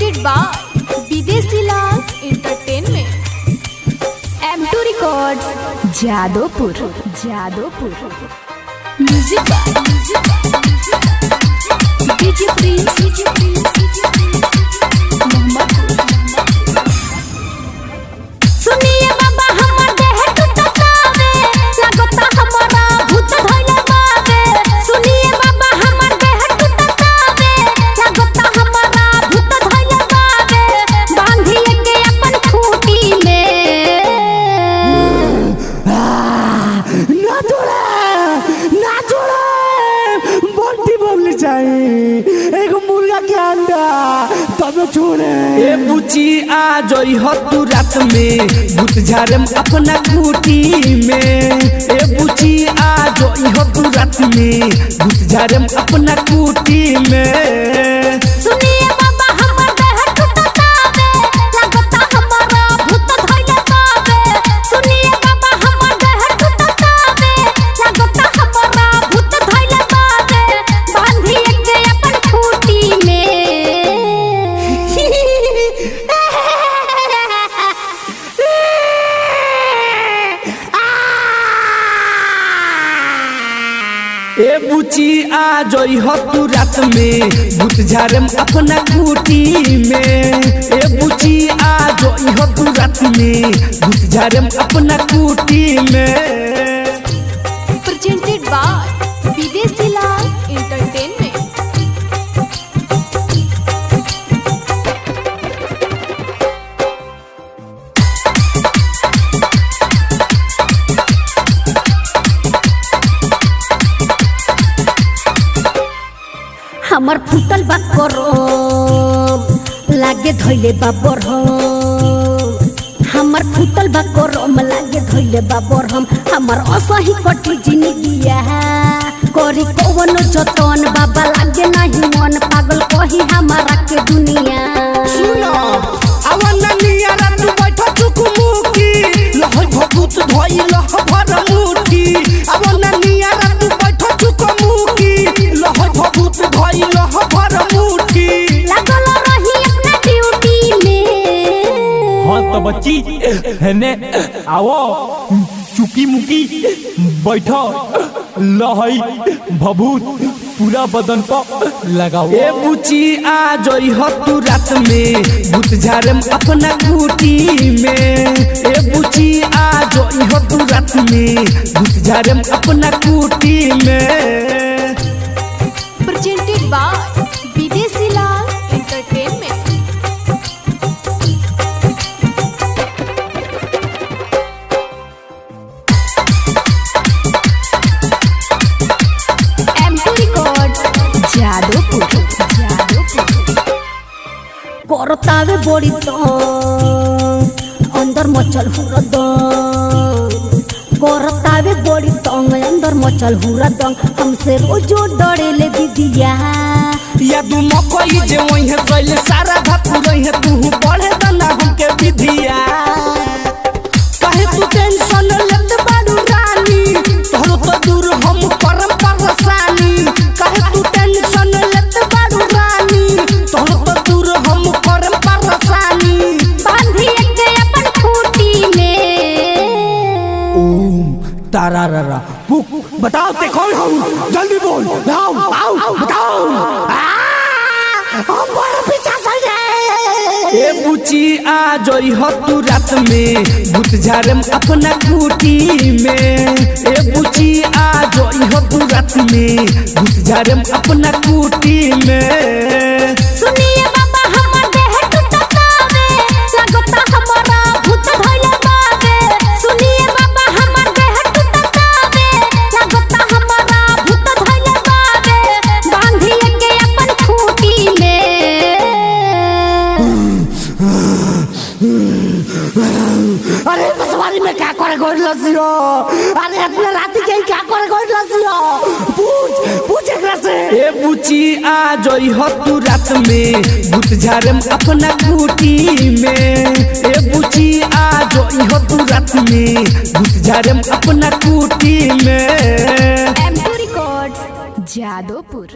presented by Videshi Lal entertainment M2 records Jadopur music DJ Prince सुनिए बाबा हमर देह टूटतावे लागता हमरा भूत धइले बावे सुनिए बाबा हमर देह टूटतावे लागता हमरा भूत धइले बावे बांधिए के अपन खूंटी में ना छोड़े बोलती बोलनी चाहिए एक मुर्गा के अंडा तब छोड़े ए बुची आ जोई हो तू रात में भूत झारम अपना खूंटी में ए बुची आ जोई हो तू रात में भूत झारम अपना खूंटी में सुनिए बाबा हमर देह टूटतावे लागता हमरा भूत धइले बावे सुनिए बाबा हमर देह टूटतावे लागता हमरा भूत धइले बावे बांधिए के अपन खूंटी में ए बुची आ जोई हो तू रात में भूत झारम अपना खूंटी में ए बुची आ जोई हो तू रात में भूत झारम अपना खूंटी में presented by Videshi Lal entertainment हमर फुटल बा करम लागे धइले बा बरहम हमर फुटल बा करम लागे धइले बा बरहम हमर असही कटी जिंदगिया करी कौन जतन बाबा लागे नहीं मन पागल कही हमारा के दुनिया सुनो अवना नियारा तू बैठ चुकमुकी लहै भभूत धइ लह भर मुठी अवना नियारा तू बैठ चुकमुकी लहै भभूत धइ लह भर मुठी लागल रही अपना ड्यूटी में हाँ तो बच्ची है आओ चुकी मुकी बैठो लहई भभूत पूरा बदन पर लगाओ ए बुची आ जोई हो तू रात में भूत झारम अपना खूंटी में ए बुची आ जोई हो तू रात में भूत झारम अपना खूंटी में presented by Videshi Lal entertainment M2 records Jadopur करतावे बड़ी तो अंदर मचल हुरदम करतावे बड़ी तंग अंदर मचल हुरदम हमसे रोजो डरेले दीदिया या तू मकई जे वही गइल सारा भात रही तू पढ़े दना हमके विधिया काहे तू टेंशन लेत बारू रानी तोहरो तो दूर हम करम परेशानी काहे तू टेंशन लेत बारू रानी तोहरो तो दूर हम करम परेशानी बांधिए के अपन खूंटी में ओम तारारा पुक बताओ ते कौन हो जल्दी बोल आओ आओ बताओ हम बड़ा पीछा चल गए ए बुची आ जोई हो तू रात में भूत झारम अपना खूंटी में ए बुची आ जोई हो तू रात में भूत झारम अपना खूंटी में सुनिए बाबा हमर देह टूटतावे लागता हमरा भूत धइले बावे सुनिए बाबा हमर देह टूटतावे लागता हमरा भूत धइले बावे बांधिए के अपन खूंटी में अरे बसवारी में क्या करे गोड़ लसियो अरे अपने राती के क्या करे गोड़ लसियो पूछ एकरा से ए बुची आ जोई हो तू रात में भूत झारम अपना खूंटी में ए बुची आ जोई हो तू रात में भूत झारम अपना खूंटी में M2 रिकॉर्ड्स जादोपुर।